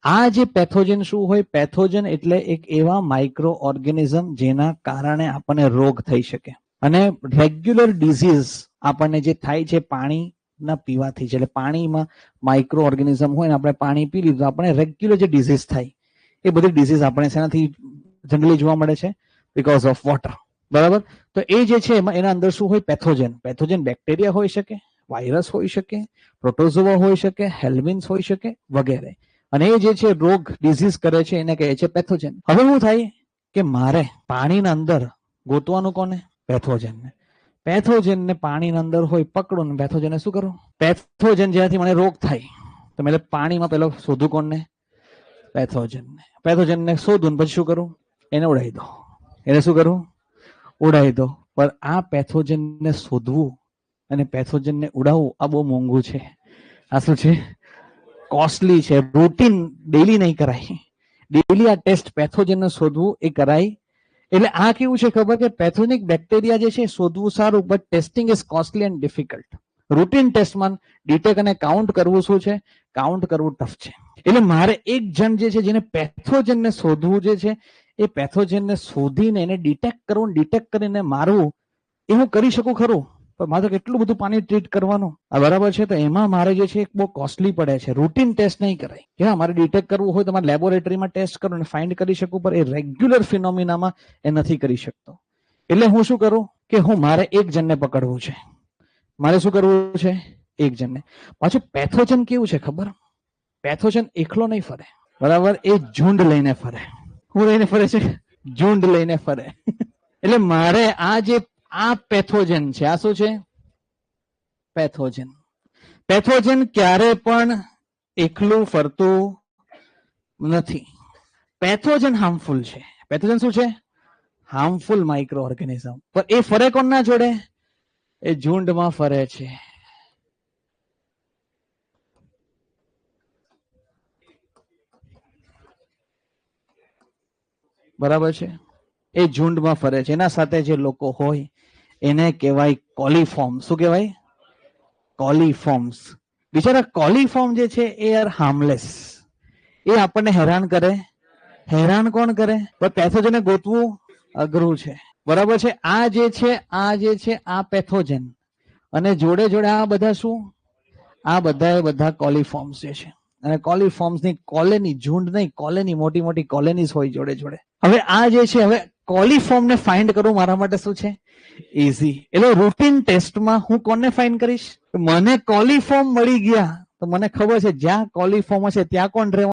આ જે પેથોજન શું હોય? પેથોજન એટલે એક એવા માઇક્રો ઓર્ગેનિઝમ જેના કારણે આપણને રોગ થઈ શકે. અને રેગ્યુલર ડિઝીઝ આપણને જે થાય છે પાણીના પીવાથી છે, એટલે પાણીમાં માઇક્રો ઓર્ગેનિઝમ હોય ને આપણે પાણી પી લીધું આપણે રેગ્યુલર જે ડિઝીઝ થાય એ બધી ડિઝીઝ આપણે શેનાથી જનરલી જોવા મળે છે? Because of water. બરાબર? તો એ જે છે એના અંદર શું હોય? પેથોજન. પેથોજન બેક્ટેરિયા હોઈ શકે, વાયરસ હોઈ શકે, પ્રોટોઝોઆ હોઈ શકે, હેલ્મિન્સ હોઈ શકે વગેરે. અને એ જે છે રોગ ડિઝીઝ કરે છે એને કહે છે પેથોજન. હવે શું થાય કે મારે પાણીના અંદર ગોતવાનું કોને? પેથોજનને. પેથોજનને પાણીના અંદર હોય પકડું ને પેથોજનને શું કરું? પેથોજન જ્યાંથી મને રોગ થાય તો મેં પાણીમાં પેલો શોધું કોને? પેથોજનને. પેથોજનને શોધું ને પછી શું કરું? એને ઉડાવી દો. એને શું કરું? ઉડાવી દો. પણ આ પેથોજનને શોધવું અને પેથોજનને ઉડાવવું આ બહુ મોંઘું છે. આ શું છે? કોસ્ટલી છે. રૂટીન ડેલી નહીં કરાય. ડેલી આ ટેસ્ટ પેથોજનને શોધવું એ કરાય. એટલે આ કેવું છે ખબર? કે પેથોજિક બેક્ટેરિયા જે છે શોધવું સારું, but testing is costly and difficult. Routine ટેસ્ટમાં ડિટેક્ટ અને કાઉન્ટ કરવું શું છે? કાઉન્ટ કરવું ટફ છે. એટલે મારે એક જણ જે છે જેને પેથોજનને શોધવું જે છે એ પેથોજનને શોધીને એને ડિટેક્ટ કરવું, ડિટેક્ટ કરીને મારવું એ હું કરી શકું ખરું, પણ મારે કેટલું બધું પાણી ટ્રીટ કરવાનું, આ બરાબર છે? તો એમાં મારે જે છે બહુ કોસ્ટલી પડે છે. રૂટીન ટેસ્ટ નહીં કરાય. હા, મારે ડિટેક્ટ કરવું હોય તો મારે લેબોરેટરીમાં ટેસ્ટ કરું અને ફાઇન્ડ કરી શકું, પણ એ રેગ્યુલર ફિનોમિનામાં એ નથી કરી શકતો. એટલે હું શું કરું કે મારે એક જણને પકડવું છે. મારે શું કરવું છે? એક જણને. પાછું પેથોજન કેવું છે ખબર? પેથોજન એકલો નહીં ફરે, બરાબર? એ ઝુંડ લઈને ફરે. શું લઈને ફરે છે? ઝુંડ લઈને ફરે. એટલે મારે આ જે પેથોજન છે, આ શું છે? પેથોજન. પેથોજન ક્યારે પણ એકલું ફરતું નથી. પેથોજન હાર્મફુલ છે. પેથોજન શું છે? Harmful micro organism. પણ એ ફરે કોના જોડે? એ ઝુંડમાં ફરે છે. બરાબર છે? એ ઝુંડમાં ફરે છે. એના સાથે જે લોકો હોય એને કહેવાય કોલીફોર્મ. શું કહેવાય? કોલીફોર્મ્સ. બિચારા કોલીફોર્મ જે છે એ આર હાર્મલેસ. એ આપણને હેરાન કરે. હેરાન કોણ કરે? પણ પેથોજનને ગોતવું અઘરું છે. બરાબર છે? આ જે છે આ પેથોજન અને જોડે જોડે આ બધા શું? આ બધા કોલીફોર્મ્સ જે છે. અને કોલીફોર્મ્સની કોલોની, ઝુંડ નહીં, કોલોની, મોટી મોટી કોલોનીઝ હોય જોડે જોડે. હવે આ જે છે, હવે કોલીફોર્મને ફાઇન્ડ કરવું મારા માટે શું છે? ઇઝી. એટલે રૂટીન ટેસ્ટમાં હું કોને ફાઇન્ડ કરીશ? મને કોલીફોર્મ મળી ગયા તો મને ખબર છે જ્યાં કોલીફોર્મ હશે ત્યાં કોણ રહેવાનું?